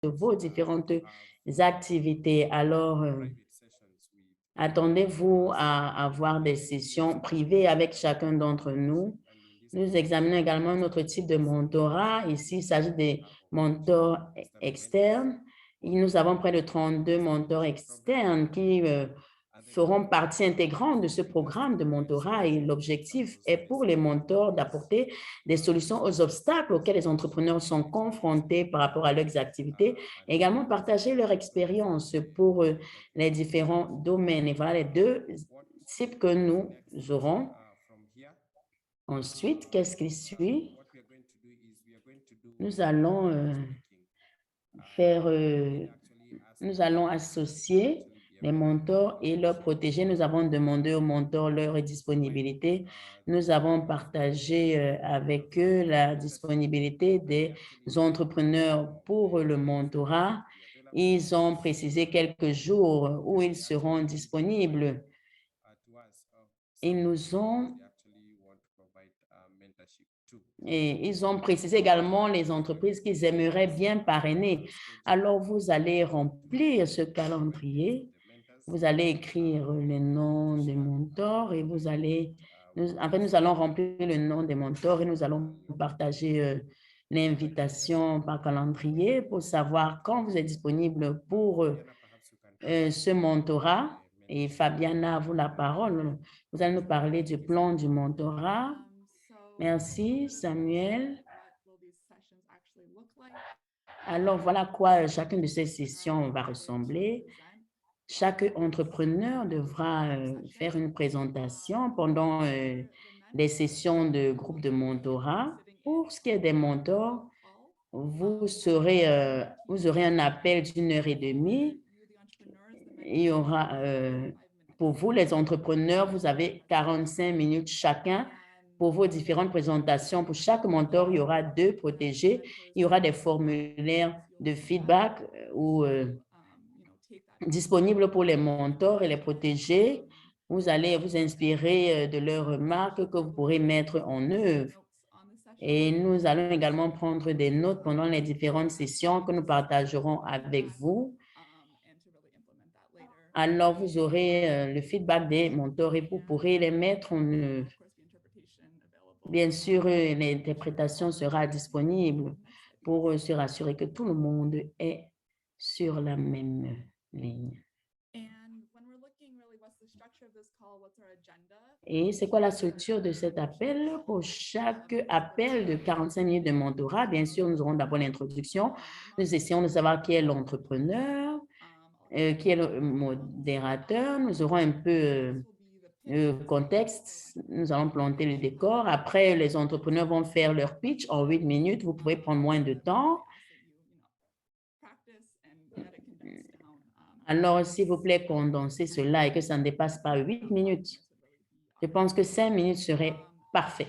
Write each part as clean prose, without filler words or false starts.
de vos différentes activités. Alors, attendez-vous à avoir des sessions privées avec chacun d'entre nous. Nous examinons également notre type de mentorat. Ici, il s'agit des mentors externes. Et nous avons près de 32 mentors externes qui feront partie intégrante de ce programme de mentorat. Et l'objectif est pour les mentors d'apporter des solutions aux obstacles auxquels les entrepreneurs sont confrontés par rapport à leurs activités, et également partager leur expérience pour les différents domaines. Et voilà les deux types que nous aurons. Ensuite, qu'est-ce qui suit? Nous allons nous allons associer les mentors et leurs protégés. Nous avons demandé aux mentors leur disponibilité. Nous avons partagé avec eux la disponibilité des entrepreneurs pour le mentorat. Ils ont précisé quelques jours où ils seront disponibles. Ils nous ont Et ils ont précisé également les entreprises qu'ils aimeraient bien parrainer. Alors, vous allez remplir ce calendrier. Vous allez écrire le nom des mentors et vous allez, nous allons remplir le nom des mentors et nous allons partager l'invitation par calendrier pour savoir quand vous êtes disponible pour ce mentorat. Et Fabiana, à vous la parole. Vous allez nous parler du plan du mentorat. Merci, Samuel. Alors, voilà quoi chacune de ces sessions va ressembler. Chaque entrepreneur devra faire une présentation pendant des sessions de groupe de mentorat. Pour ce qui est des mentors, vous aurez un appel d'1 h 30. Il y aura, pour vous, les entrepreneurs, vous avez 45 minutes chacun pour vos différentes présentations. Pour chaque mentor, il y aura 2 protégés. Il y aura des formulaires de feedback ou disponibles pour les mentors et les protégés. Vous allez vous inspirer de leurs remarques que vous pourrez mettre en œuvre. Et nous allons également prendre des notes pendant les différentes sessions que nous partagerons avec vous. Alors, vous aurez le feedback des mentors et vous pourrez les mettre en œuvre. Bien sûr, l'interprétation sera disponible pour se rassurer que tout le monde est sur la même ligne. Et c'est quoi la structure de cet appel? Pour chaque appel de 45 minutes de mentorat, bien sûr, nous aurons d'abord l'introduction. Nous essayons de savoir qui est l'entrepreneur, qui est le modérateur. Nous aurons un peu contexte. Nous allons planter le décor. Après, les entrepreneurs vont faire leur pitch en 8 minutes. Vous pouvez prendre moins de temps. Alors, s'il vous plaît, condensez cela et que ça ne dépasse pas 8 minutes. Je pense que 5 minutes serait parfait.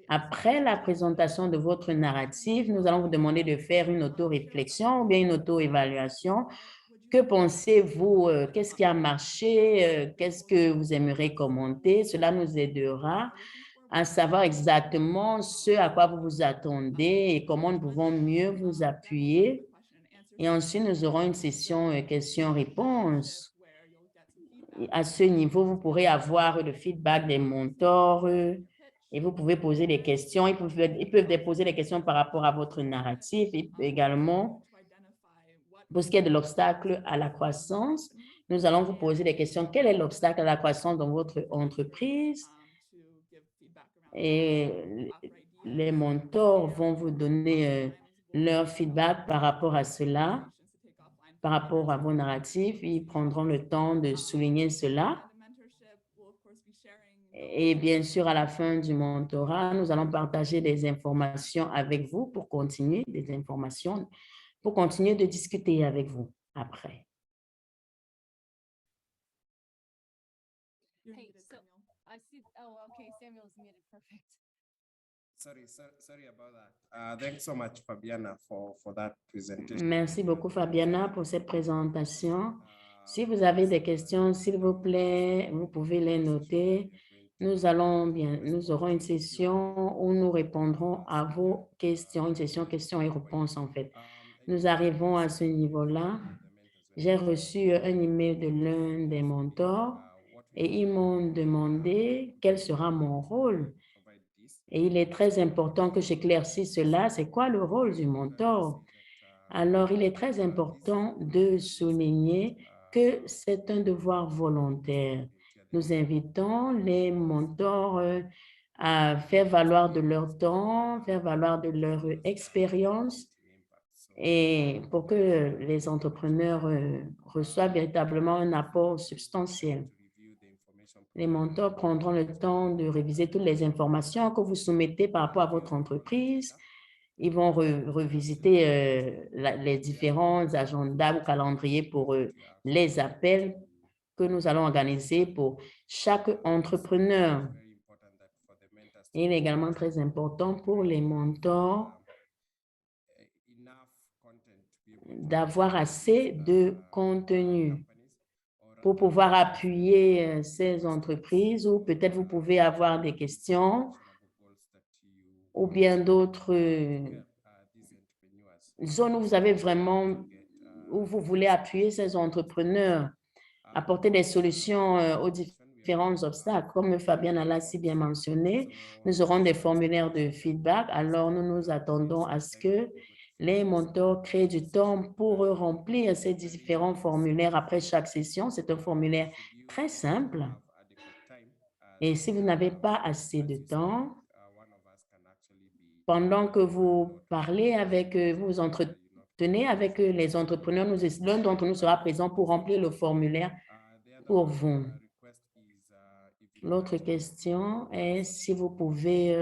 Après la présentation de votre narratif, nous allons vous demander de faire une auto-réflexion ou bien une auto-évaluation. Que pensez-vous? Qu'est-ce qui a marché? Qu'est-ce que vous aimeriez commenter? Cela nous aidera à savoir exactement ce à quoi vous vous attendez et comment nous pouvons mieux vous appuyer. Et ensuite, nous aurons une session questions-réponses. À ce niveau, vous pourrez avoir le feedback des mentors et vous pouvez poser des questions. Ils peuvent déposer des questions par rapport à votre narratif et également, pour ce qui est de l'obstacle à la croissance, nous allons vous poser des questions. Quel est l'obstacle à la croissance dans votre entreprise? Et les mentors vont vous donner leur feedback par rapport à cela, par rapport à vos narratifs. Ils prendront le temps de souligner cela. Et bien sûr, à la fin du mentorat, nous allons partager des informations avec vous pour continuer, de discuter avec vous après. Hey, so I see. Oh, okay. Samuel's muted. Perfect. Sorry about that. Thanks so much, Fabiana, for that presentation. Merci beaucoup, Fabiana, pour cette présentation. Si vous avez des questions, s'il vous plaît, vous pouvez les noter. Nous aurons une session où nous répondrons à vos questions, une session questions et réponses en fait. nous arrivons à ce niveau-là, j'ai reçu un email de l'un des mentors et ils m'ont demandé quel sera mon rôle. Et il est très important que j'éclaircisse cela. C'est quoi le rôle du mentor? Alors, il est très important de souligner que c'est un devoir volontaire. Nous invitons les mentors à faire valoir de leur temps, faire valoir de leur expérience et pour que les entrepreneurs reçoivent véritablement un apport substantiel. Les mentors prendront le temps de réviser toutes les informations que vous soumettez par rapport à votre entreprise. Ils vont revisiter les différents agendas ou calendriers pour les appels que nous allons organiser pour chaque entrepreneur. Il est également très important pour les mentors d'avoir assez de contenu pour pouvoir appuyer ces entreprises ou peut-être vous pouvez avoir des questions ou bien d'autres zones où vous avez vraiment, où vous voulez appuyer ces entrepreneurs, apporter des solutions aux différents obstacles. Comme Fabienne l'a si bien mentionné, nous aurons des formulaires de feedback. Alors, nous nous attendons à ce que les mentors créent du temps pour remplir ces différents formulaires après chaque session. C'est un formulaire très simple. Et si vous n'avez pas assez de temps, pendant que vous parlez avec, vous entretenez avec les entrepreneurs, l'un d'entre nous sera présent pour remplir le formulaire pour vous. L'autre question est si vous pouvez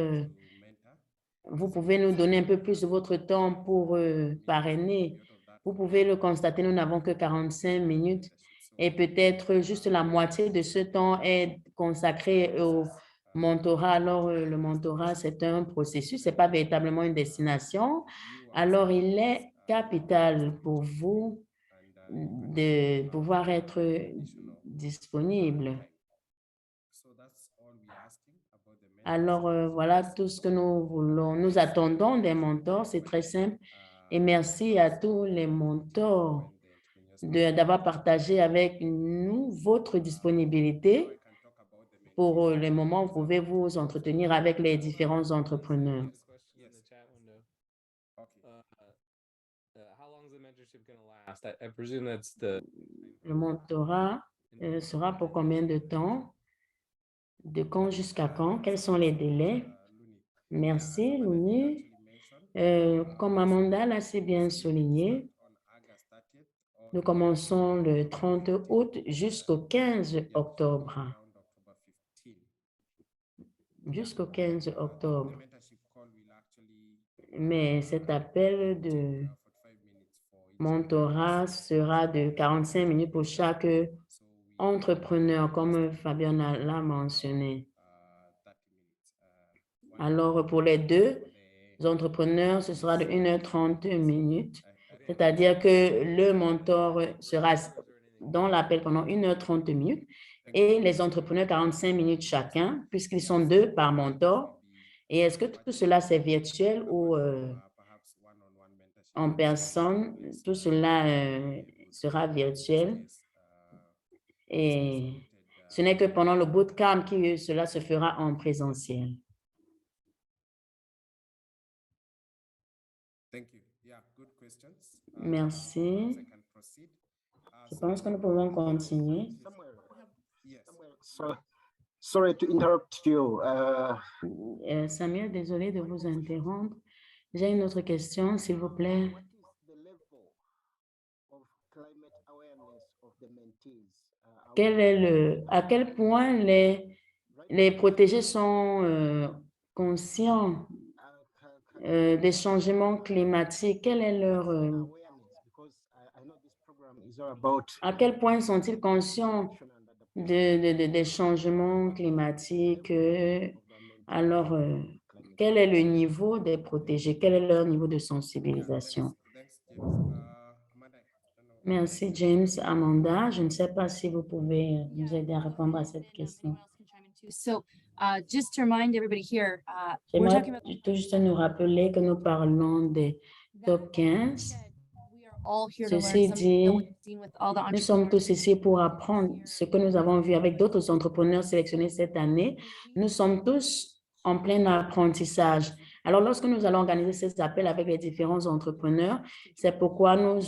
nous donner un peu plus de votre temps pour parrainer. Vous pouvez le constater, nous n'avons que 45 minutes et peut-être juste la moitié de ce temps est consacré au mentorat. Alors, le mentorat, c'est un processus, ce n'est pas véritablement une destination. Alors, il est capital pour vous de pouvoir être disponible. Alors, voilà tout ce que nous voulons. Nous attendons des mentors, c'est très simple. Et merci à tous les mentors d'avoir partagé avec nous votre disponibilité. Pour le moment, vous pouvez vous entretenir avec les différents entrepreneurs. Le mentorat sera pour combien de temps? De quand jusqu'à quand? Quels sont les délais? Merci, Louni. Comme Amanda l'a si bien souligné, nous commençons le 30 août jusqu'au 15 octobre. Jusqu'au 15 octobre. Mais cet appel de mentorat sera de 45 minutes pour chaque entrepreneur, comme Fabienne l'a mentionné. Alors, pour les deux entrepreneurs, ce sera de 1h30 minutes, c'est-à-dire que le mentor sera dans l'appel pendant 1h30 minutes et les entrepreneurs 45 minutes chacun, puisqu'ils sont deux par mentor. Et est-ce que tout cela, c'est virtuel ou en personne? Tout cela sera virtuel. Et ce n'est que pendant le bootcamp que cela se fera en présentiel. Merci. Je pense que nous pouvons continuer. Sorry to interrupt you. Samuel, désolé de vous interrompre. J'ai une autre question, s'il vous plaît. À quel point les protégés sont conscients des changements climatiques? Quel est leur... à quel point sont-ils conscients des changements climatiques? Alors, quel est le niveau des protégés? Quel est leur niveau de sensibilisation? Merci, James. Amanda, je ne sais pas si vous pouvez nous aider à répondre à cette question. Just to remind everybody here, J'aimerais juste nous rappeler que nous parlons des top 15. all here to learn Ceci something that dit, we've seen with all the nous sommes entrepreneurs. tous ici pour apprendre ce que nous avons vu avec d'autres entrepreneurs sélectionnés cette année. Nous sommes tous en plein apprentissage. Alors, lorsque nous allons organiser ces appels avec les différents entrepreneurs, c'est pourquoi nous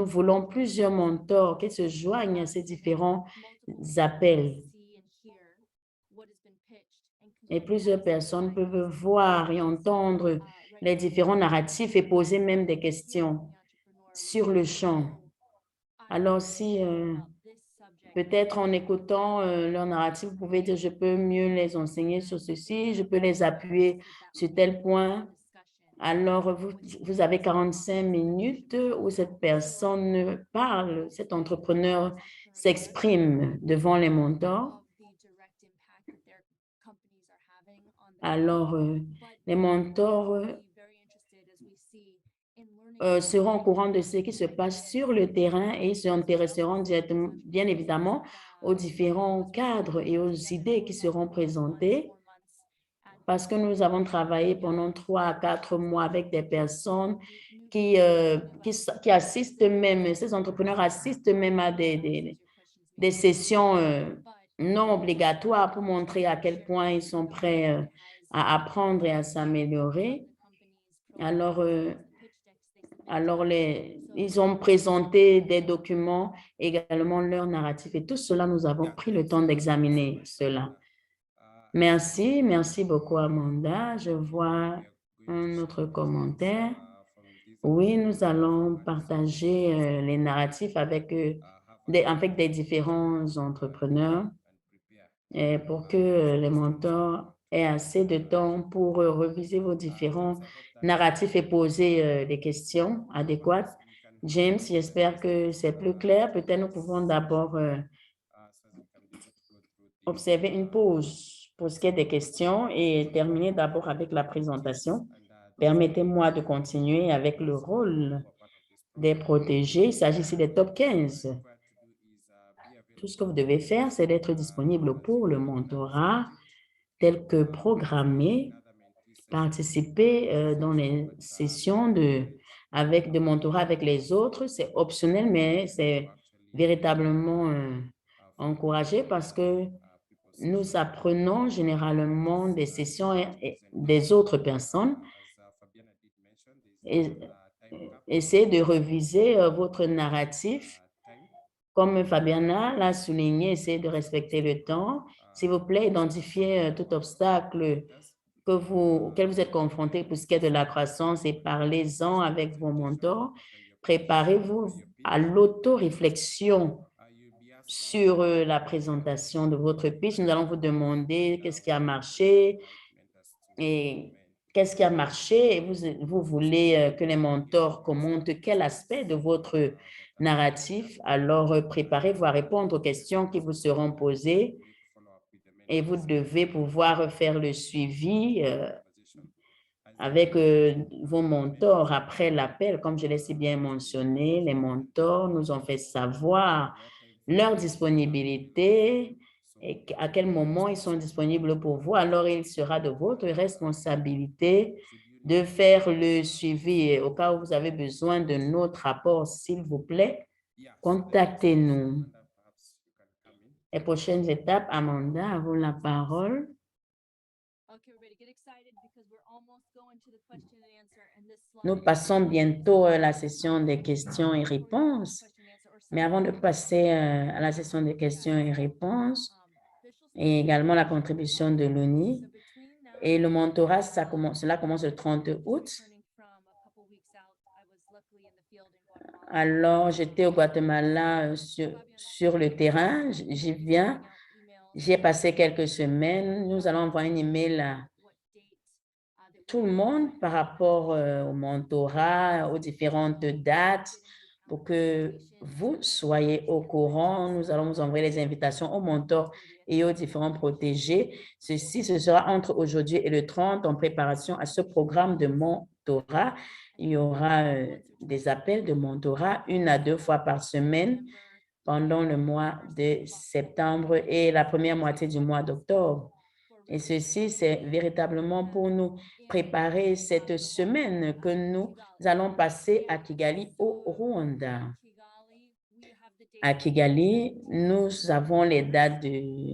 voulons plusieurs mentors qui se joignent à ces différents appels. Et plusieurs personnes peuvent voir et entendre les différents narratifs et poser même des questions sur le champ. Alors, si peut-être en écoutant leur narratif, vous pouvez dire, je peux mieux les enseigner sur ceci, je peux les appuyer sur tel point. Alors, vous avez 45 minutes où cette personne parle, cet entrepreneur s'exprime devant les mentors. Alors, les mentors seront au courant de ce qui se passe sur le terrain et s'intéresseront directement, bien évidemment, aux différents cadres et aux idées qui seront présentées parce que nous avons travaillé pendant 3 à 4 mois avec des personnes qui assistent même, ces entrepreneurs assistent même à des sessions non obligatoires pour montrer à quel point ils sont prêts à apprendre et à s'améliorer. Alors, ils ont présenté des documents, également leur narratif et tout cela, nous avons pris le temps d'examiner cela. Merci, merci beaucoup Amanda. Je vois un autre commentaire. Oui, nous allons partager les narratifs avec des différents entrepreneurs pour que les mentors aient assez de temps pour reviser vos différents narratifs et poser des questions adéquates. James, j'espère que c'est plus clair. Peut-être nous pouvons d'abord observer une pause pour ce qui est des questions et terminer d'abord avec la présentation. Permettez-moi de continuer avec le rôle des protégés. Il s'agit ici des top 15. Tout ce que vous devez faire, c'est d'être disponible pour le mentorat tel que programmé, participer dans les sessions de mentorat avec les autres. C'est optionnel, mais c'est véritablement encouragé parce que nous apprenons généralement des sessions des autres personnes. Et essayez de reviser votre narratif. Comme Fabiana l'a souligné, essayez de respecter le temps. S'il vous plaît, identifiez tout obstacle auquel vous êtes confronté pour ce qui est de la croissance et parlez-en avec vos mentors. Préparez-vous à l'auto-réflexion sur la présentation de votre pitch. Nous allons vous demander qu'est-ce qui a marché et qu'est-ce qui a marché et vous voulez que les mentors commentent quel aspect de votre narratif. Alors, préparez-vous à répondre aux questions qui vous seront posées et vous devez pouvoir faire le suivi avec vos mentors après l'appel. Comme je l'ai si bien mentionné, les mentors nous ont fait savoir leur disponibilité et à quel moment ils sont disponibles pour vous. Alors, il sera de votre responsabilité de faire le suivi. Au cas où vous avez besoin de notre rapport, s'il vous plaît, contactez-nous. Les prochaines étapes, Amanda, à vous la parole. Nous passons bientôt à la session des questions et réponses. Mais avant de passer à la session des questions et réponses, et également la contribution de l'ONI, et le mentorat, cela commence le 30 août. Alors, j'étais au Guatemala sur le terrain, j'y viens. J'y ai passé quelques semaines. Nous allons envoyer un email à tout le monde par rapport au mentorat, aux différentes dates pour que vous soyez au courant. Nous allons vous envoyer les invitations aux mentors et aux différents protégés. Ceci, ce sera entre aujourd'hui et le 30 en préparation à ce programme de mentorat. Il y aura des appels de mentorat 1 à 2 fois par semaine pendant le mois de septembre et la première moitié du mois d'octobre. Et ceci, c'est véritablement pour nous préparer cette semaine que nous allons passer à Kigali, au Rwanda. À Kigali, nous avons les dates du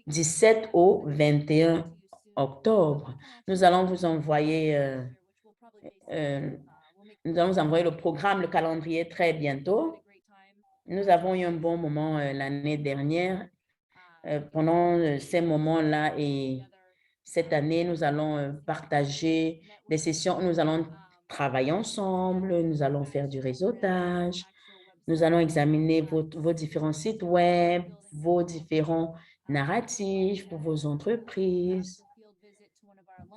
17 au 21 octobre. Nous allons vous envoyer, nous allons vous envoyer le programme, le calendrier très bientôt. Nous avons eu un bon moment l'année dernière. Pendant ces moments-là et cette année, nous allons partager des sessions, nous allons travailler ensemble, nous allons faire du réseautage, nous allons examiner vos différents sites web, vos différents narratifs pour vos entreprises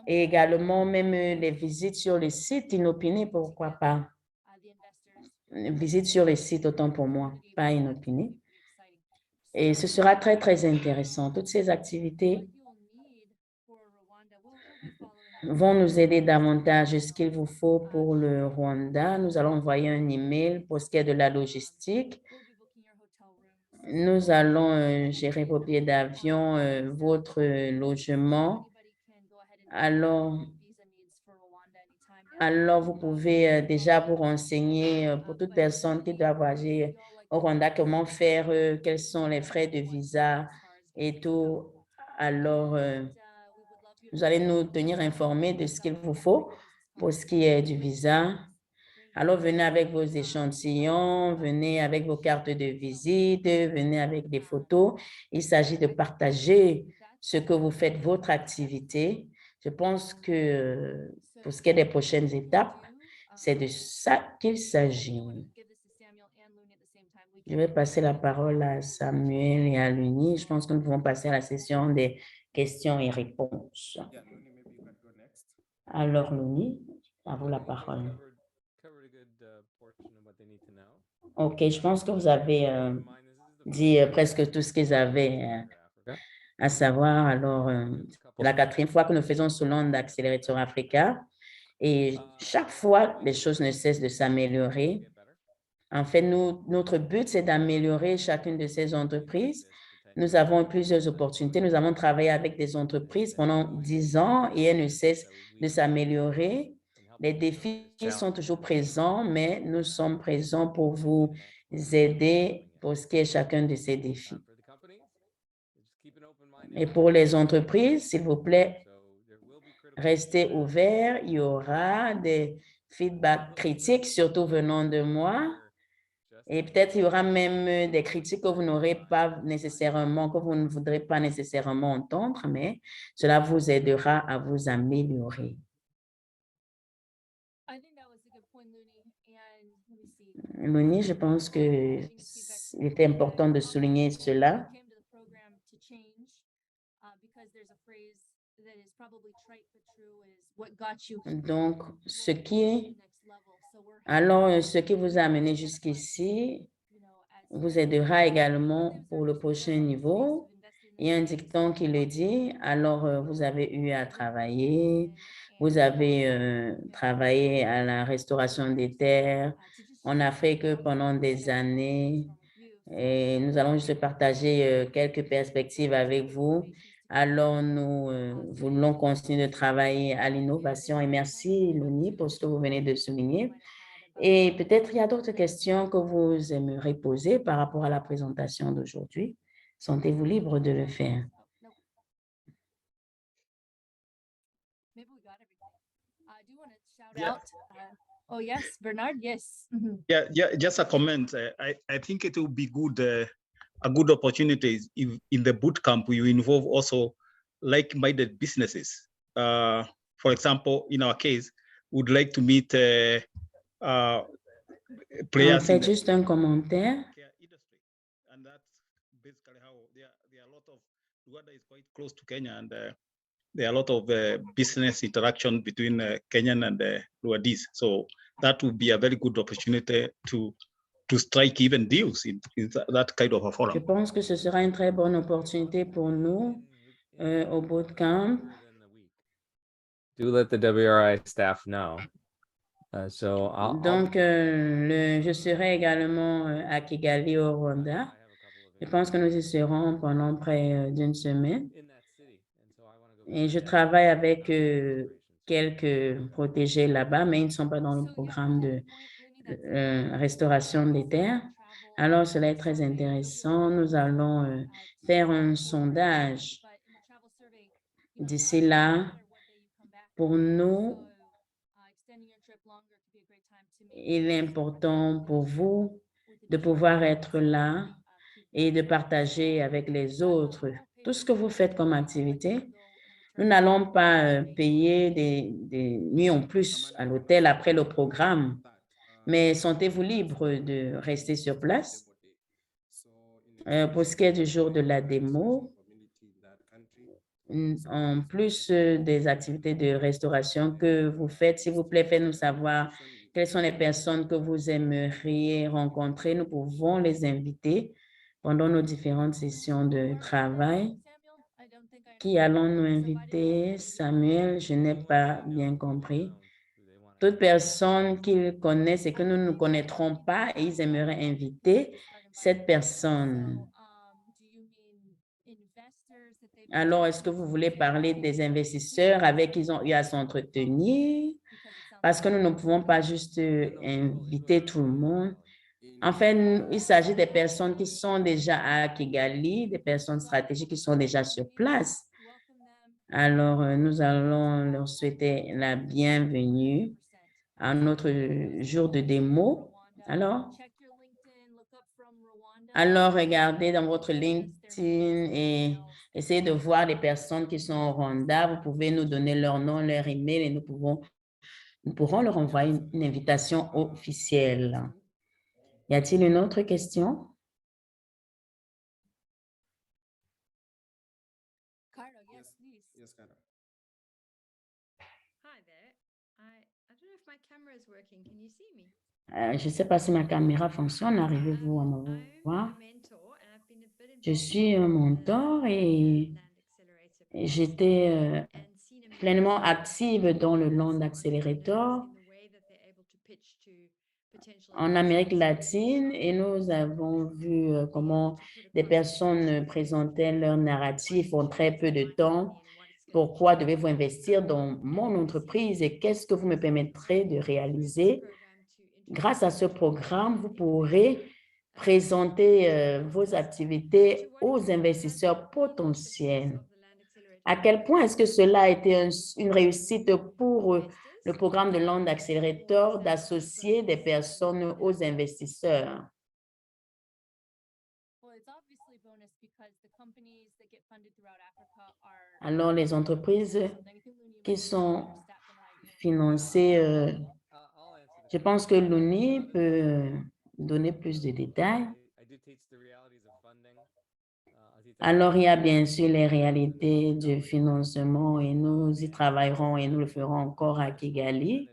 et également même les visites sur les sites inopinés, pourquoi pas. Visite sur les sites, autant pour moi, pas inopinés. Et ce sera très, très intéressant. Toutes ces activités vont nous aider davantage. Ce qu'il vous faut pour le Rwanda, nous allons envoyer un email pour ce qui est de la logistique. Nous allons gérer vos billets d'avion, votre logement. Alors, vous pouvez déjà vous renseigner pour toute personne qui doit voyager au Rwanda, comment faire, quels sont les frais de visa et tout. Alors, vous allez nous tenir informés de ce qu'il vous faut pour ce qui est du visa. Alors, venez avec vos échantillons, venez avec vos cartes de visite, venez avec des photos. Il s'agit de partager ce que vous faites, votre activité. Je pense que pour ce qui est des prochaines étapes, c'est de ça qu'il s'agit. Je vais passer la parole à Samuel et à Luni. Je pense que nous pouvons passer à la session des questions et réponses. Yeah, Luni, maybe you can go next. Alors, Luni, à vous la parole. OK, je pense que vous avez dit presque tout ce qu'ils avaient à savoir. Alors, c'est la 4e fois que nous faisons ce long d'Accelerator Africa et chaque fois, les choses ne cessent de s'améliorer. En fait, notre but, c'est d'améliorer chacune de ces entreprises. Nous avons plusieurs opportunités. Nous avons travaillé avec des entreprises pendant 10 ans et elles ne cessent de s'améliorer. Les défis sont toujours présents, mais nous sommes présents pour vous aider pour ce qui est chacun de ces défis. Et pour les entreprises, s'il vous plaît, restez ouverts. Il y aura des feedbacks critiques, surtout venant de moi. Et peut-être il y aura même des critiques que vous n'aurez pas nécessairement, que vous ne voudrez pas nécessairement entendre, mais cela vous aidera à vous améliorer. Luni, je pense qu'il était important de souligner cela. Donc, ce qui vous a amené jusqu'ici vous aidera également pour le prochain niveau. Il y a un dicton qui le dit, alors vous avez eu à travailler, vous avez travaillé à la restauration des terres en Afrique pendant des années. Et nous allons juste partager quelques perspectives avec vous. Alors, nous voulons continuer de travailler à l'innovation et merci, Loni, pour ce que vous venez de souligner. Et peut-être il y a d'autres questions que vous aimeriez poser par rapport à la présentation d'aujourd'hui. Sentez-vous libre de le faire. Yeah. Oh, yes, Bernard, yes. Yeah, just a comment. I think it will be good, a good opportunity if in the boot camp you involve also like-minded businesses. For example, in our case, would like to meet players. En fait, juste un commentaire. And that's basically how there are a lot of Rwanda is quite close to Kenya, and there are a lot of business interaction between Kenyan and Rwandese. So that would be a very good opportunity to strike even deals in that kind of a forum. Je pense que ce sera une très bonne opportunité pour nous au bootcamp. Do let the WRI staff know. Donc, je serai également à Kigali au Rwanda. Je pense que nous y serons pendant près d'une semaine. Et je travaille avec quelques protégés là-bas, mais ils ne sont pas dans le programme de restauration des terres. Alors, cela est très intéressant. Nous allons faire un sondage d'ici là. Pour nous, il est important pour vous de pouvoir être là et de partager avec les autres tout ce que vous faites comme activité. Nous n'allons pas payer des nuits en plus à l'hôtel après le programme, mais sentez-vous libre de rester sur place. Pour ce qui est du jour de la démo, en plus des activités de restauration que vous faites, s'il vous plaît, faites-nous savoir quelles sont les personnes que vous aimeriez rencontrer. Nous pouvons les inviter pendant nos différentes sessions de travail. Qui allons-nous inviter? Samuel, je n'ai pas bien compris. Toute personne qu'ils connaissent et que nous ne connaîtrons pas et ils aimeraient inviter cette personne. Alors, est-ce que vous voulez parler des investisseurs avec qui ils ont eu à s'entretenir? Parce que nous ne pouvons pas juste inviter tout le monde. En fait, il s'agit des personnes qui sont déjà à Kigali, des personnes stratégiques qui sont déjà sur place. Alors, nous allons leur souhaiter la bienvenue à notre jour de démo. Alors, regardez dans votre LinkedIn et essayez de voir les personnes qui sont au Rwanda. Vous pouvez nous donner leur nom, leur email et nous pourrons leur envoyer une invitation officielle. Y a-t-il une autre question? Yes, Carol. Je ne sais pas si ma caméra fonctionne. Arrivez-vous à me voir? Je suis un mentor et j'étais pleinement active dans le Land Accelerator en Amérique latine et nous avons vu comment des personnes présentaient leur narratif en très peu de temps. Pourquoi devez-vous investir dans mon entreprise et qu'est-ce que vous me permettrez de réaliser? Grâce à ce programme, vous pourrez présenter vos activités aux investisseurs potentiels. À quel point est-ce que cela a été une réussite pour le programme de Land Accelerator d'associer des personnes aux investisseurs? Alors, les entreprises qui sont financées, je pense que Luni peut donner plus de détails. Alors, il y a bien sûr les réalités du financement et nous y travaillerons et nous le ferons encore à Kigali.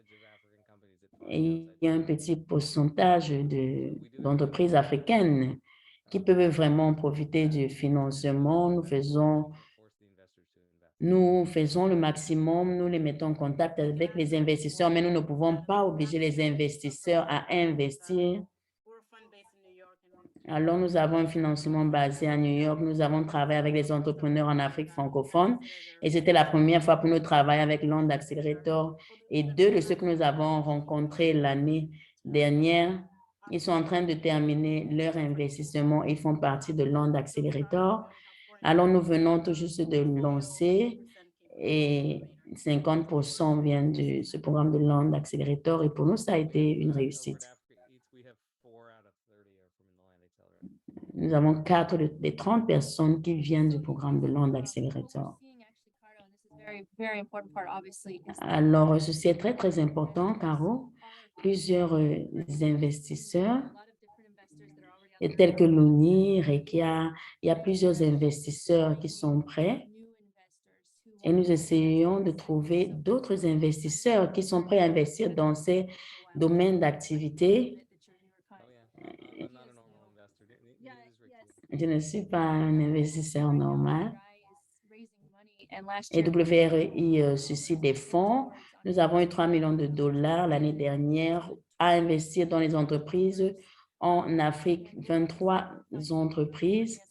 Et il y a un petit pourcentage d'entreprises africaines qui peuvent vraiment profiter du financement. Nous faisons le maximum, nous les mettons en contact avec les investisseurs, mais nous ne pouvons pas obliger les investisseurs à investir. Alors, nous avons un financement basé à New York. Nous avons travaillé avec les entrepreneurs en Afrique francophone et c'était la première fois pour nous travailler avec Land Accelerator. Et deux de ceux que nous avons rencontrés l'année dernière, ils sont en train de terminer leur investissement. Ils font partie de Land Accelerator. Alors, nous venons tout juste de lancer et 50% viennent de ce programme de Land Accelerator et pour nous, ça a été une réussite. Nous avons 4 des 30 personnes qui viennent du programme de Land Accelerator. Alors, ceci est très, très important, Caro. Plusieurs investisseurs, tels que Luni, Rekia, il y a plusieurs investisseurs qui sont prêts. Et nous essayons de trouver d'autres investisseurs qui sont prêts à investir dans ces domaines d'activité. Je ne suis pas un investisseur normal. Et WRI suscite des fonds. Nous avons eu 3 millions de dollars l'année dernière à investir dans les entreprises en Afrique, 23 entreprises.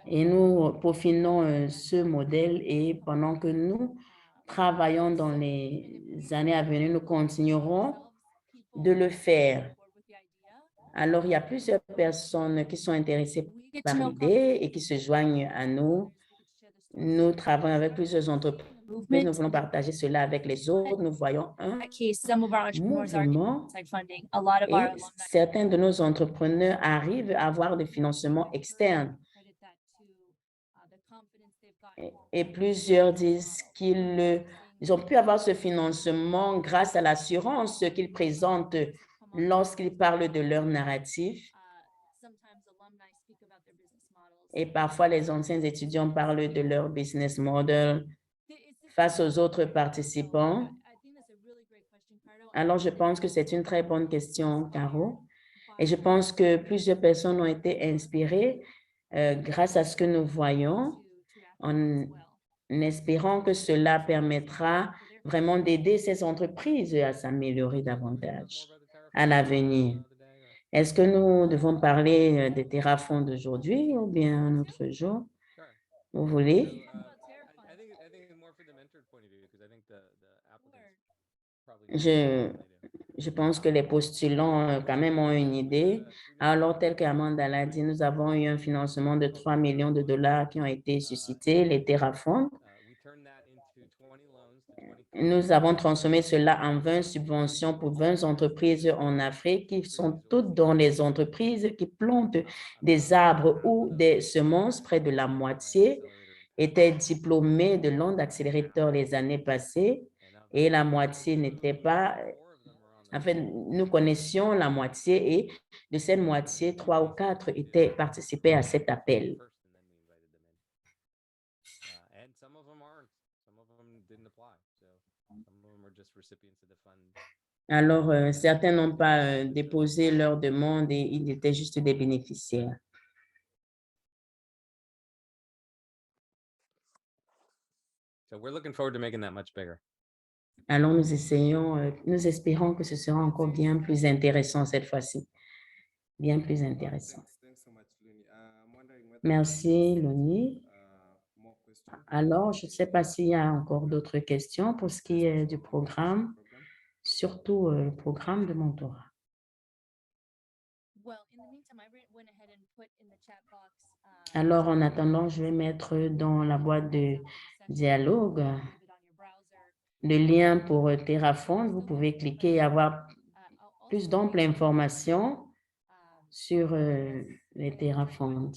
Et nous peaufinons ce modèle et pendant que nous travaillons dans les années à venir, nous continuerons de le faire. Alors, il y a plusieurs personnes qui sont intéressées par l'idée et qui se joignent à nous. Nous travaillons avec plusieurs entreprises. Nous voulons partager cela avec les autres. Nous voyons un mouvement et certains de nos entrepreneurs arrivent à avoir des financements externes. Et plusieurs disent qu'ils ont pu avoir ce financement grâce à l'assurance qu'ils présentent lorsqu'ils parlent de leur narratif. Et parfois, les anciens étudiants parlent de leur business model face aux autres participants. Alors, je pense que c'est une très bonne question, Caro. Et je pense que plusieurs personnes ont été inspirées grâce à ce que nous voyons, en espérant que cela permettra vraiment d'aider ces entreprises à s'améliorer davantage à l'avenir. Est-ce que nous devons parler des terrafonds d'aujourd'hui ou bien un autre jour? Vous voulez? Je pense que les postulants quand même ont une idée. Alors, tel qu'Amanda l'a dit, nous avons eu un financement de 3 millions de dollars qui ont été suscités, les terrafonds. Nous avons transformé cela en 20 subventions pour 20 entreprises en Afrique qui sont toutes dans les entreprises qui plantent des arbres ou des semences. Près de la moitié étaient diplômés de l'onde accélérateur les années passées et la moitié n'était pas. Enfin, nous connaissions la moitié et de cette moitié, 3 ou 4 participaient à cet appel. Alors, certains n'ont pas déposé leur demande et ils étaient juste des bénéficiaires. Alors, nous espérons que ce sera encore bien plus intéressant cette fois-ci. Bien plus intéressant. Merci, Loni. Alors, je ne sais pas s'il y a encore d'autres questions pour ce qui est du programme, surtout le programme de mentorat. Alors, en attendant, je vais mettre dans la boîte de dialogue le lien pour Terrafonds. Vous pouvez cliquer et avoir plus d'amples informations sur les Terrafonds.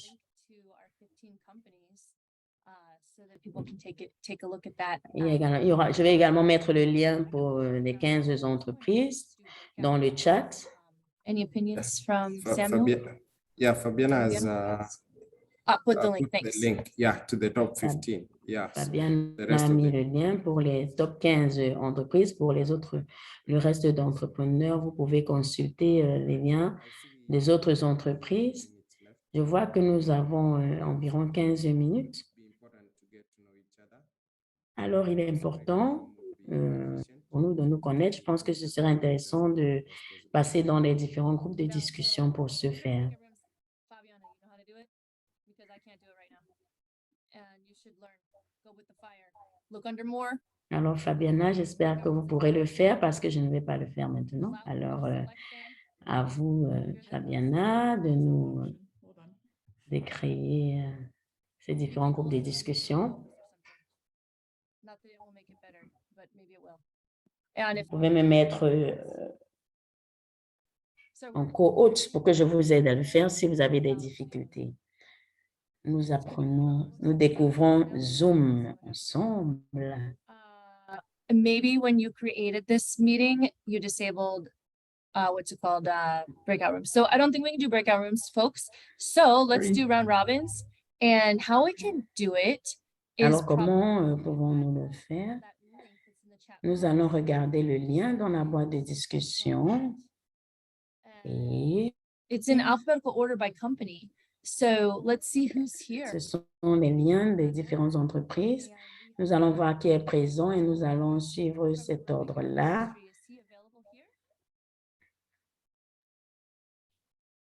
Je vais également mettre le lien pour les 15 entreprises dans le chat. Any opinions from Samuel? Fabiana has Put the link, put the thanks. link, to the top 15. Fabienne the rest a of mis the- le lien pour les top 15 entreprises. Pour les autres, le reste d'entrepreneurs, vous pouvez consulter les liens des autres entreprises. Je vois que nous avons environ 15 minutes. Alors, il est important pour nous de nous connaître. Je pense que ce serait intéressant de passer dans les différents groupes de discussion pour ce faire. Fabiana, you know how to do it? Because I can't do it right now. And you should learn. Go with the fire. Look under more. Alors, Fabiana, j'espère que vous pourrez le faire parce que je ne vais pas le faire maintenant. Alors, à vous, Fabiana, de créer ces différents groupes de discussion. Not that it will make it better, but maybe it will. And if Vous pouvez me mettre en co-hôte pour que je vous aide à le faire si vous avez des difficultés. Nous apprenons, nous découvrons Zoom ensemble. maybe when you created this meeting, you disabled what's it called, breakout rooms. So I don't think we can do breakout rooms, folks. So let's do round robins. And how we can do it is Alors, comment pouvons-nous le faire? that link that's in the chat Nous allons regarder le lien dans la boîte de discussion. Et It's in alphabetical order by company. So let's see who's here. ce sont les liens des différentes entreprises. Nous allons voir qui est présent et nous allons suivre cet ordre-là. Is he available here?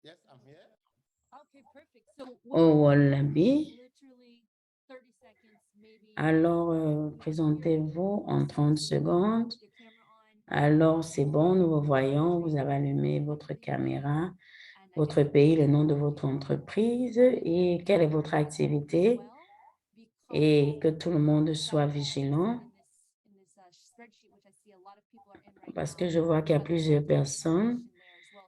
Yes, I'm here. Okay, perfect. So Au Wallaby, Alors, présentez-vous en 30 secondes. Alors, c'est bon, nous vous voyons. Vous avez allumé votre caméra, votre pays, le nom de votre entreprise et quelle est votre activité. Et que tout le monde soit vigilant parce que je vois qu'il y a plusieurs personnes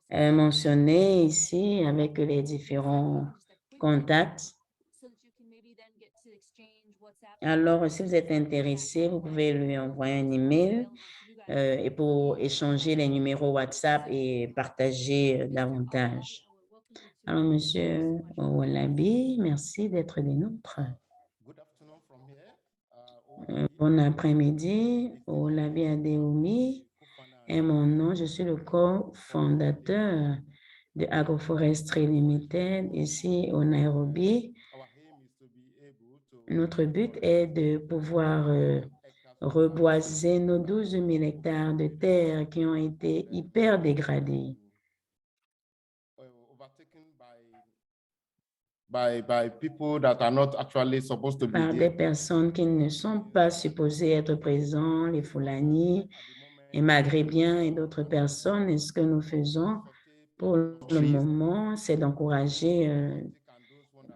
mentionnées ici avec les différents contacts. Alors, si vous êtes intéressé, vous pouvez lui envoyer un email et pour échanger les numéros WhatsApp et partager davantage. Alors, Monsieur Wallaby, merci d'être des nôtres. Bon après-midi, Wallaby Adeomi est mon nom. Je suis le cofondateur de Agroforestry Limited ici au Nairobi. Notre but est de pouvoir reboiser nos 12 000 hectares de terre qui ont été hyper dégradés. By people that are not actually supposed to be Par des there. personnes qui ne sont pas supposées être présentes, les Fulani, les Maghrébiens et d'autres personnes. Et ce que nous faisons pour le moment, c'est d'encourager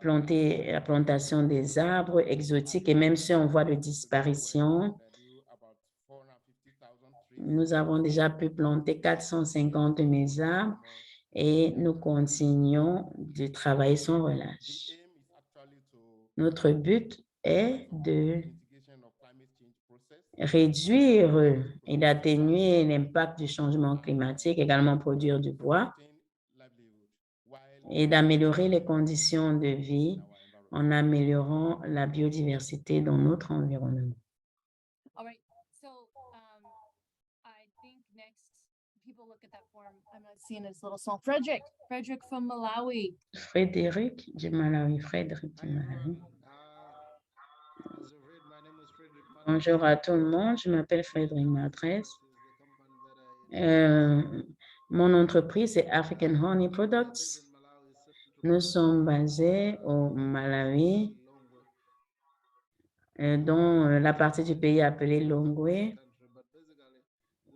la plantation des arbres exotiques et même si on voit de disparition, nous avons déjà pu planter 450 000 arbres et nous continuons de travailler sans relâche. Notre but est de réduire et d'atténuer l'impact du changement climatique, également produire du bois et d'améliorer les conditions de vie en améliorant la biodiversité dans notre environnement. All right, so I think next people look at that form. I'm not seeing this little song. Frederick from Malawi. Frédéric du Malawi, Frédéric du Malawi. Bonjour à tout le monde, je m'appelle Frédéric Madresse. Mon entreprise est African Honey Products. Nous sommes basés au Malawi, dans la partie du pays appelée Longwe.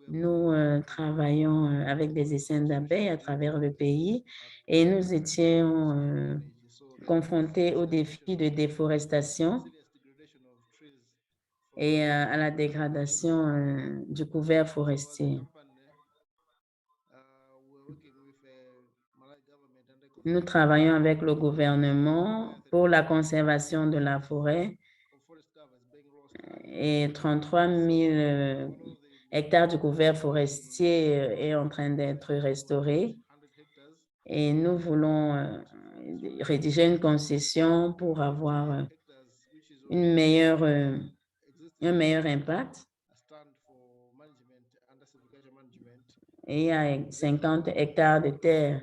Nous travaillons avec des essaims d'abeilles à travers le pays et nous étions confrontés au défi de déforestation et à la dégradation du couvert forestier. Nous travaillons avec le gouvernement pour la conservation de la forêt et 33 000 hectares de couvert forestier est en train d'être restauré et nous voulons rédiger une concession pour avoir un meilleur impact. Et il y a 50 hectares de terre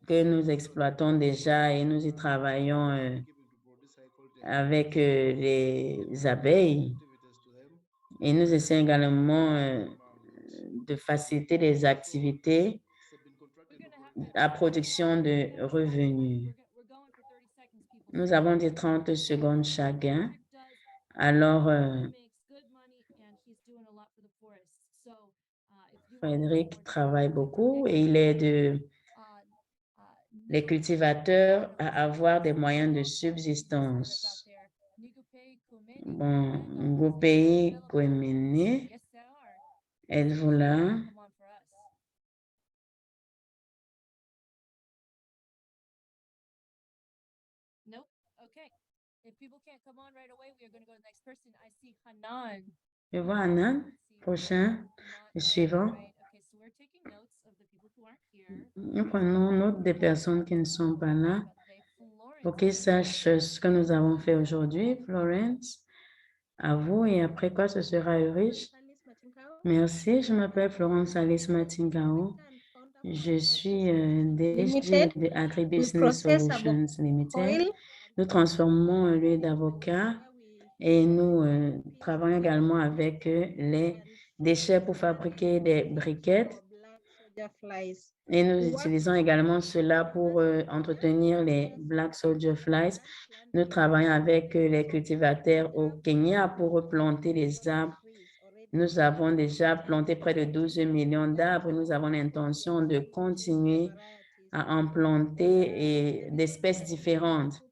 que nous exploitons déjà et nous y travaillons avec les abeilles. Et nous essayons également de faciliter les activités à production de revenus. Nous avons des 30 secondes chacun. Alors, Frédéric travaille beaucoup et il aide les cultivateurs à avoir des moyens de subsistance. Bon, Ngupei Kwemene, êtes-vous là? Nope. Okay. If people can't come on right away, we are going to go to the next person. I see Hanan. Je vois Hanan, prochain, le suivant. Okay, so we're taking notes of the people who aren't here. Nous prenons note des personnes qui ne sont pas là pour qu'ils sachent ce que nous avons fait aujourd'hui. Florence, à vous et après quoi ce sera Ulrich. Merci, je m'appelle Florence Alice Matingao. Je suis DG de Agribusiness Solutions Limited. Nous transformons l'huile d'avocat et nous travaillons également avec les déchets pour fabriquer des briquettes. Et nous utilisons également cela pour entretenir les Black Soldier Flies. Nous travaillons avec les cultivateurs au Kenya pour planter les arbres. Nous avons déjà planté près de 12 millions d'arbres. Nous avons l'intention de continuer à en planter d'espèces différentes.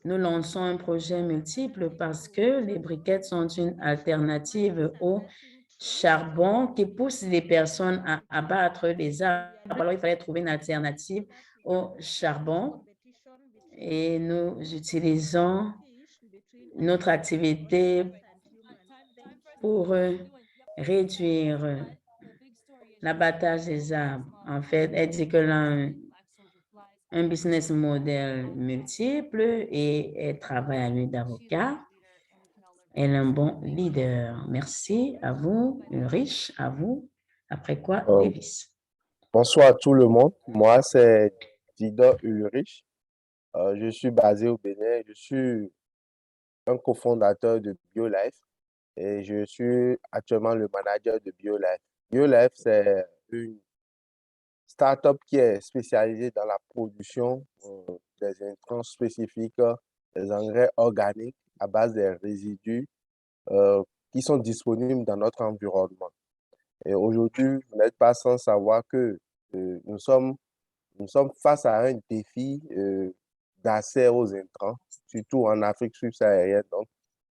Nous lançons un projet multiple parce que les briquettes sont une alternative au charbon qui pousse les personnes à abattre les arbres. Alors, il fallait trouver une alternative au charbon et nous utilisons notre activité pour réduire l'abattage des arbres. En fait, elle dit que là, un business model multiple et elle travaille à lui d'avocat. Elle est un bon leader. Merci à vous, Ulrich, à vous. Après quoi, Davis. Bonsoir à tout le monde. Moi, c'est Dido Ulrich. Je suis basé au Bénin. Je suis un cofondateur de BioLife et je suis actuellement le manager de BioLife. BioLife, c'est une start-up qui est spécialisée dans la production des intrants spécifiques, des engrais organiques à base des résidus qui sont disponibles dans notre environnement. Et aujourd'hui, vous n'êtes pas sans savoir que nous sommes face à un défi d'accès aux intrants, surtout en Afrique subsaharienne.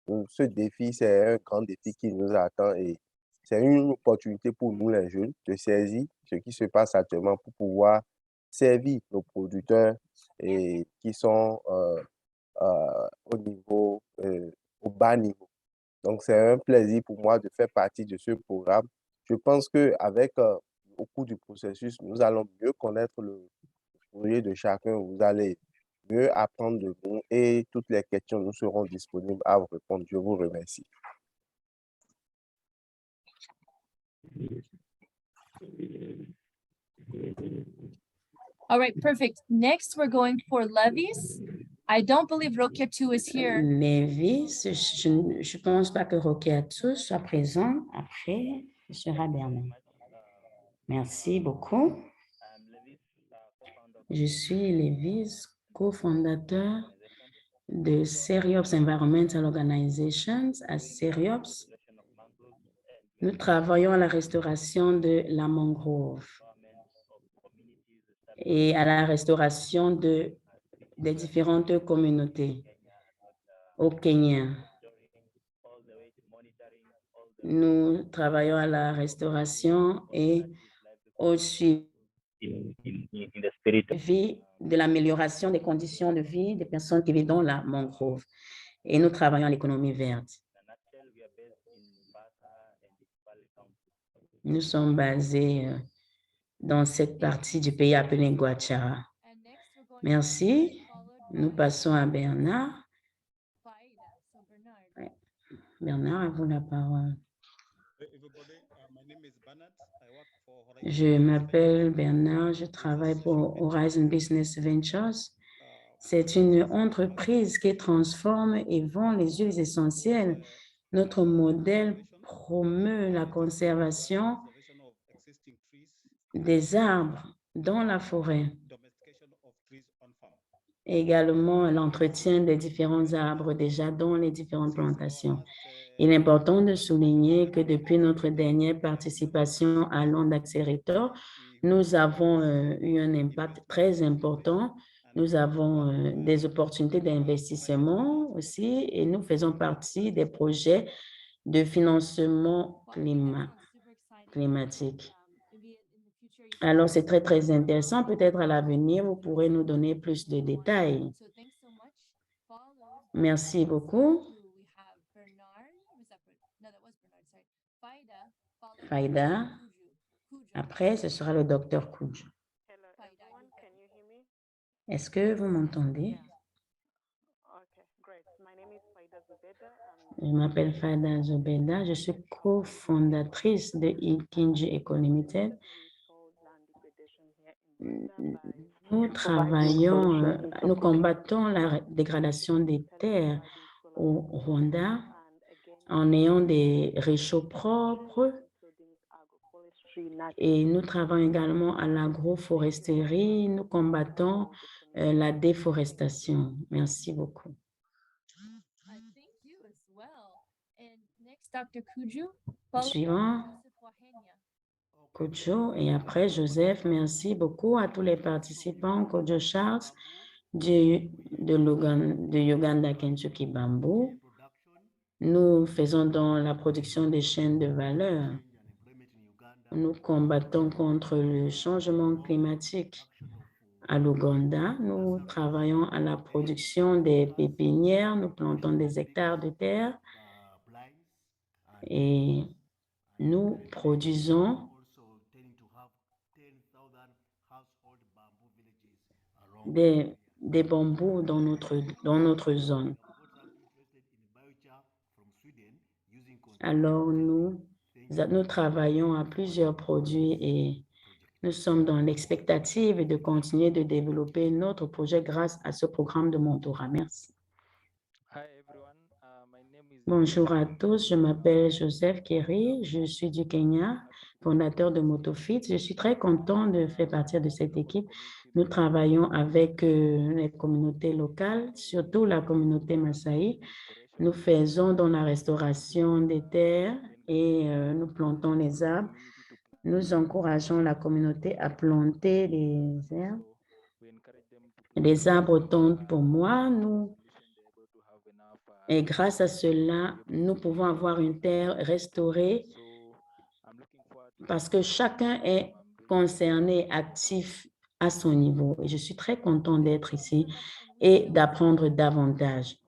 Donc, ce défi, c'est un grand défi qui nous attend et c'est une opportunité pour nous, les jeunes, de saisir ce qui se passe actuellement pour pouvoir servir nos producteurs et qui sont au bas niveau. Donc, c'est un plaisir pour moi de faire partie de ce programme. Je pense qu'avec au cours du processus, nous allons mieux connaître le projet de chacun. Vous allez mieux apprendre de nous et toutes les questions, nous serons disponibles à vous répondre. Je vous remercie. All right, perfect. Next, we're going for Levis. I don't believe Roketu is here. Lévis, je ne pense pas que Roketu soit présent. Après, ce sera Bernard. Merci beaucoup. Je suis Lévis, cofondateur de Seriops Environmental Organizations. À Seriops, nous travaillons à la restauration de la mangrove et à la restauration des différentes communautés au Kenya. Nous travaillons à la restauration et au suivi de l'amélioration des conditions de vie des personnes qui vivent dans la mangrove. Et nous travaillons à l'économie verte. Nous sommes basés dans cette partie du pays appelée Guachara. Merci. Nous passons à Bernard. Bernard, à vous la parole. Je m'appelle Bernard, je travaille pour Horizon Business Ventures. C'est une entreprise qui transforme et vend les huiles essentielles. Notre modèle promeut la conservation des arbres dans la forêt. Et également l'entretien des différents arbres déjà dans les différentes plantations. Il est important de souligner que depuis notre dernière participation à Land Accelerator, nous avons eu un impact très important. Nous avons des opportunités d'investissement aussi et nous faisons partie des projets de financement climatique. Alors, c'est très, très intéressant. Peut-être à l'avenir, vous pourrez nous donner plus de détails. Merci beaucoup. Faïda. Après, ce sera le docteur Kouj. Est-ce que vous m'entendez? Je m'appelle Faïda Zobeda. Je suis cofondatrice de Inkinji Eco Limited. Nous travaillons, nous combattons la dégradation des terres au Rwanda en ayant des réchauds propres Et nous travaillons également à l'agroforesterie. Nous combattons la déforestation. Merci beaucoup. Thank you as well. And next, Dr. Kuju. followed by Suivant, Joseph Wahenia. Kojo, et après Joseph. Merci beaucoup à tous les participants. Kojo Charles de Uganda Kentucky Bamboo. Nous faisons dans la production des chaînes de valeur. Nous combattons contre le changement climatique. À l'Ouganda, nous travaillons à la production des pépinières, nous plantons des hectares de terre et nous produisons des bambous dans notre zone. Alors, nous travaillons à plusieurs produits et nous sommes dans l'expectative de continuer de développer notre projet grâce à ce programme de mentorat. Merci. Bonjour à tous, je m'appelle Joseph Kerry, je suis du Kenya, fondateur de Motofit. Je suis très content de faire partie de cette équipe. Nous travaillons avec les communautés locales, surtout la communauté Maasai. Nous faisons dans la restauration des terres et nous plantons les arbres. Nous encourageons la communauté à planter les herbes. Les arbres tombent pour moi. Et grâce à cela, nous pouvons avoir une terre restaurée parce que chacun est concerné, actif à son niveau. Et je suis très content d'être ici et d'apprendre davantage.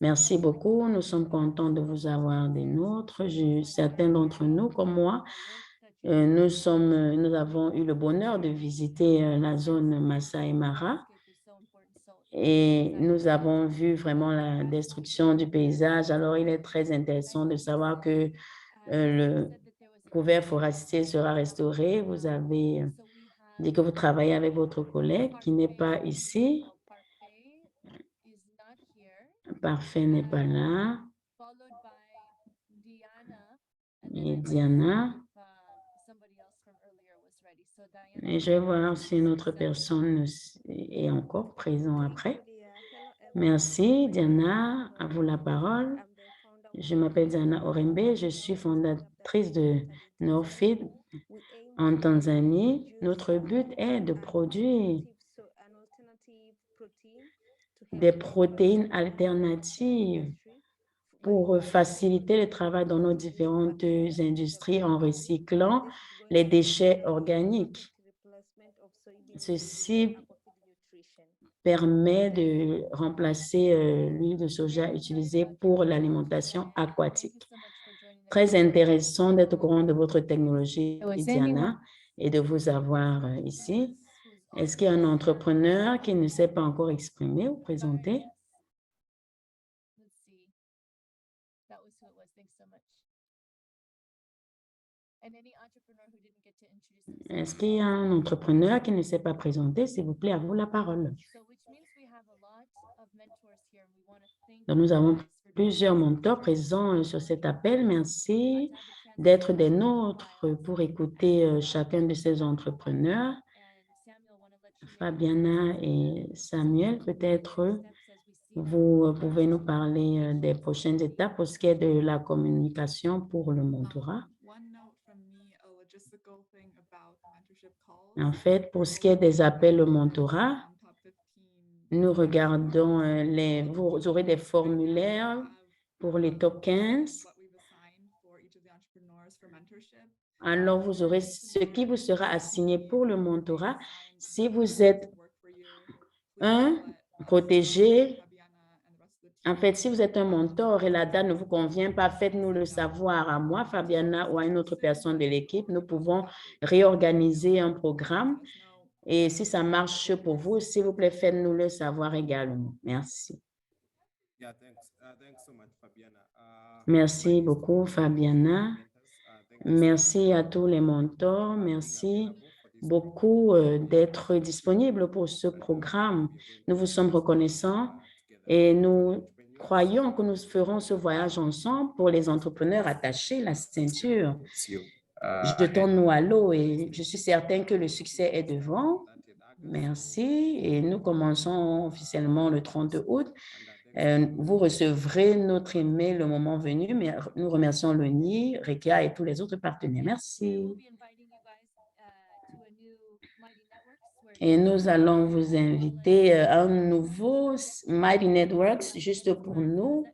Merci beaucoup. Nous sommes contents de vous avoir des nôtres. Certains d'entre nous, comme moi, nous avons eu le bonheur de visiter la zone Masai Mara et nous avons vu vraiment la destruction du paysage. Alors, il est très intéressant de savoir que le couvert forestier sera restauré. Vous avez dit que vous travaillez avec votre collègue qui n'est pas ici. Parfait n'est pas là. Et Diana. Et je vais voir si une autre personne est encore présente après. Merci, Diana. À vous la parole. Je m'appelle Diana Orembe. Je suis fondatrice de Norfeed en Tanzanie. Notre but est de produire des protéines alternatives pour faciliter le travail dans nos différentes industries en recyclant les déchets organiques. Ceci permet de remplacer l'huile de soja utilisée pour l'alimentation aquatique. Très intéressant d'être au courant de votre technologie, Diana, et de vous avoir ici. Est-ce qu'il y a un entrepreneur qui ne s'est pas encore exprimé ou présenté? Est-ce qu'il y a un entrepreneur qui ne s'est pas présenté? S'il vous plaît, à vous la parole. Donc, nous avons plusieurs mentors présents sur cet appel. Merci d'être des nôtres pour écouter chacun de ces entrepreneurs. Fabiana et Samuel, peut-être vous pouvez nous parler des prochaines étapes pour ce qui est de la communication pour le mentorat. En fait, pour ce qui est des appels au mentorat, nous regardons vous aurez des formulaires pour les top 15. Alors, vous aurez ce qui vous sera assigné pour le mentorat. Si vous êtes protégé, en fait, si vous êtes un mentor et la date ne vous convient pas, faites-nous le savoir à moi, Fabiana, ou à une autre personne de l'équipe. Nous pouvons réorganiser un programme. Et si ça marche pour vous, s'il vous plaît, faites-nous le savoir également. Merci. Merci beaucoup, Fabiana. Merci à tous les mentors. Merci beaucoup d'être disponibles pour ce programme. Nous vous sommes reconnaissants et nous croyons que nous ferons ce voyage ensemble. Pour les entrepreneurs, attachez la ceinture. ahead. jetons-nous à l'eau et je suis certain que le succès est devant. Merci. Et nous commençons officiellement le 30 août. Vous recevrez notre email le moment venu, mais nous remercions l'ONI, RECA et tous les autres partenaires. Merci. Et nous allons vous inviter à un nouveau Mighty Networks juste pour nous,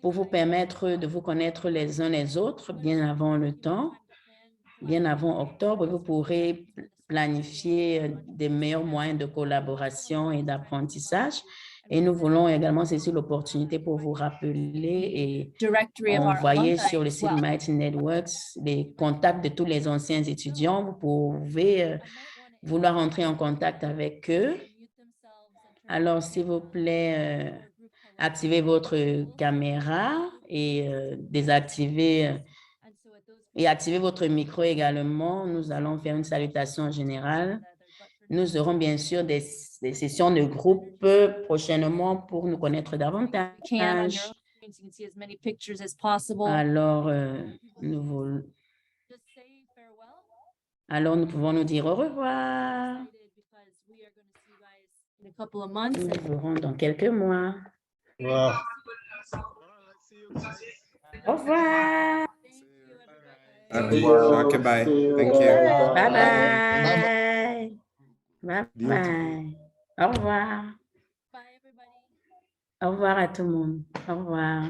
pour vous permettre de vous connaître les uns les autres bien avant le temps, bien avant octobre. Vous pourrez planifier des meilleurs moyens de collaboration et d'apprentissage. Et nous voulons également saisir l'opportunité pour vous rappeler et Directory of our envoyer alumni sur le as site well. Mighty Networks les contacts de tous les anciens étudiants. Vous pouvez vouloir entrer en contact avec eux. Alors, s'il vous plaît, activez votre caméra et désactivez et activez votre micro également. Nous allons faire une salutation générale. Nous aurons bien sûr des sessions de groupe prochainement pour nous connaître Can on your davantage. own screens, you can see as many pictures as possible. Alors, Just say farewell. nous pouvons nous dire au revoir. Because we are going to see you guys in a couple of months. Nous nous verrons dans quelques mois. Wow. All right, see you guys. Au revoir. Okay, bye. Thank you. Bye bye. Bye bye. Au revoir. Bye, everybody. Au revoir à tout le monde. Au revoir.